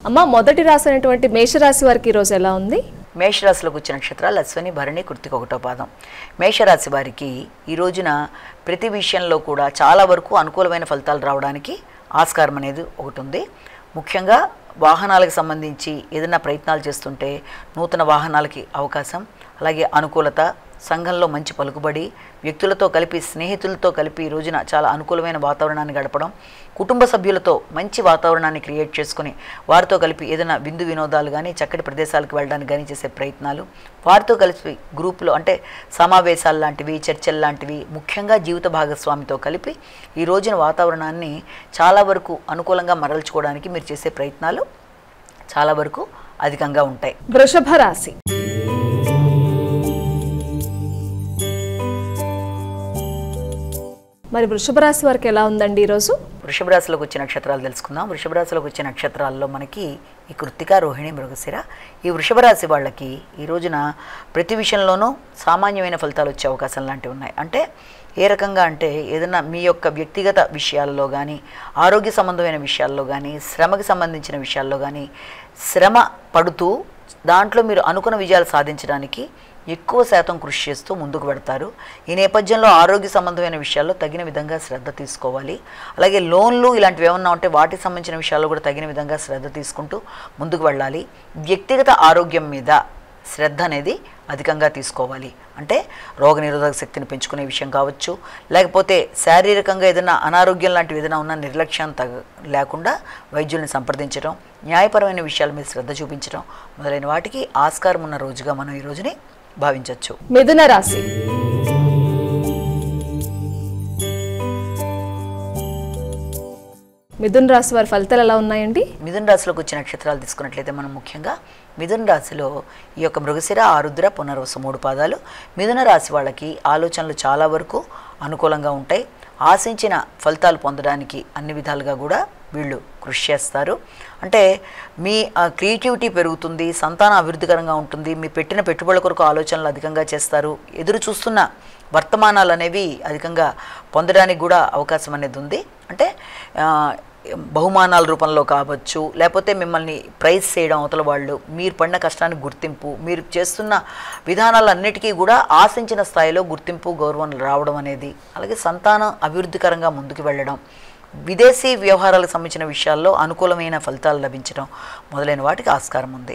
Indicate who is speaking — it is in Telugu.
Speaker 1: అమ్మ మొదటి రాశి అయినటువంటి మేషరాశి వారికి ఈరోజు ఎలా ఉంది?
Speaker 2: మేషరాశిలోకి వచ్చిన నక్షత్రాలు అశ్విని, భరణి, కృత్తిక 1వ పాదం. మేషరాశి వారికి ఈ రోజున ప్రతి విషయంలో కూడా చాలా వరకు అనుకూలమైన ఫలితాలు రావడానికి ఆస్కారం అనేది ఒకటి ఉంది. ముఖ్యంగా వాహనాలకు సంబంధించి ఏదైనా ప్రయత్నాలు చేస్తుంటే నూతన వాహనాలకి అవకాశం, అలాగే అనుకూలత, సంఘంలో మంచి పలుకుబడి, వ్యక్తులతో కలిపి స్నేహితులతో కలిపి ఈ రోజున చాలా అనుకూలమైన వాతావరణాన్ని గడపడం, కుటుంబ సభ్యులతో మంచి వాతావరణాన్ని క్రియేట్ చేసుకుని వారితో కలిపి ఏదైనా విందు వినోదాలు కానీ చక్కటి ప్రదేశాలకు వెళ్ళడానికి కానీ చేసే ప్రయత్నాలు, వారితో కలిపి గ్రూపులో అంటే సమావేశాలు లాంటివి, చర్చలు లాంటివి, ముఖ్యంగా జీవిత భాగస్వామితో కలిపి ఈ రోజున వాతావరణాన్ని చాలా వరకు అనుకూలంగా మరల్చుకోవడానికి మీరు చేసే ప్రయత్నాలు చాలా వరకు అధికంగా ఉంటాయి.
Speaker 1: వృషభ రాశి. మరి వృషభ రాశి వారికి ఎలా ఉందండి ఈరోజు?
Speaker 2: వృషభ రాశిలోకి వచ్చే నక్షత్రాలు తెలుసుకుందాం. వృషభ రాశిలోకి వచ్చే నక్షత్రాల్లో మనకి ఈ కృత్తిక, రోహిణి, మృగశిర. ఈ వృషభ రాశి వాళ్ళకి ఈ రోజున ప్రతి విషయంలోనూ సామాన్యమైన ఫలితాలు వచ్చే అవకాశాలు లాంటివి ఉన్నాయి. అంటే ఏ రకంగా అంటే ఏదైనా మీ యొక్క వ్యక్తిగత విషయాల్లో కానీ, ఆరోగ్య సంబంధమైన విషయాల్లో కానీ, శ్రమకి సంబంధించిన విషయాల్లో కానీ శ్రమ పడుతూ దాంట్లో మీరు అనుకున్న విజయాలు సాధించడానికి ఎక్కువ శాతం కృషి చేస్తూ ముందుకు పెడతారు. ఈ నేపథ్యంలో ఆరోగ్య సంబంధమైన విషయాల్లో తగిన విధంగా శ్రద్ధ తీసుకోవాలి. అలాగే లోన్లు ఇలాంటివి ఏమన్నా ఉంటే వాటికి సంబంధించిన విషయాల్లో కూడా తగిన విధంగా శ్రద్ధ తీసుకుంటూ ముందుకు వెళ్ళాలి. వ్యక్తిగత ఆరోగ్యం మీద శ్రద్ధ అనేది అధికంగా తీసుకోవాలి. అంటే రోగనిరోధక శక్తిని పెంచుకునే విషయం కావచ్చు, లేకపోతే శారీరకంగా ఏదైనా అనారోగ్యం లాంటివి ఏదైనా ఉన్నా నిర్లక్ష్యం లేకుండా వైద్యుల్ని సంప్రదించడం, న్యాయపరమైన విషయాల మీద శ్రద్ధ చూపించడం మొదలైన వాటికి ఆస్కారం ఉన్న రోజుగా మనం ఈ రోజుని భావించవచ్చు.
Speaker 1: మిథున రాశి. మిథున రాశి వారి ఫలితాలు ఎలా ఉన్నాయండి?
Speaker 2: మిథున రాశిలోకి వచ్చిన నక్షత్రాలు తీసుకున్నట్లయితే మనం ముఖ్యంగా మిథున రాశిలో ఈ యొక్క మృగశిర, ఆరుద్ర, పునర్వసు 3 పాదాలు. మిథున రాశి వాళ్ళకి ఆలోచనలు చాలా వరకు అనుకూలంగా ఉంటాయి. ఆశించిన ఫలితాలు పొందడానికి అన్ని విధాలుగా కూడా వీళ్ళు కృషి చేస్తారు. అంటే మీ క్రియేటివిటీ పెరుగుతుంది, సంతాన అభివృద్ధికరంగా ఉంటుంది, మీ పెట్టిన పెట్టుబడుల కొరకు ఆలోచనలు అధికంగా చేస్తారు, ఎదురు చూస్తున్న వర్తమానాలు అనేవి అధికంగా పొందడానికి కూడా అవకాశం అనేది ఉంది. అంటే బహుమానాల రూపంలో కావచ్చు, లేకపోతే మిమ్మల్ని ప్రైజ్ చేయడం, అవతల వాళ్ళు మీరు పడిన కష్టానికి గుర్తింపు, మీరు చేస్తున్న విధానాలన్నిటికీ కూడా ఆశించిన స్థాయిలో గుర్తింపు, గౌరవం రావడం అనేది, అలాగే సంతానం అభివృద్ధికరంగా ముందుకు వెళ్ళడం, విదేశీ వ్యవహారాలకు సంబంధించిన విషయాల్లో అనుకూలమైన ఫలితాలు లభించడం మొదలైన వాటికి ఆస్కారం ఉంది.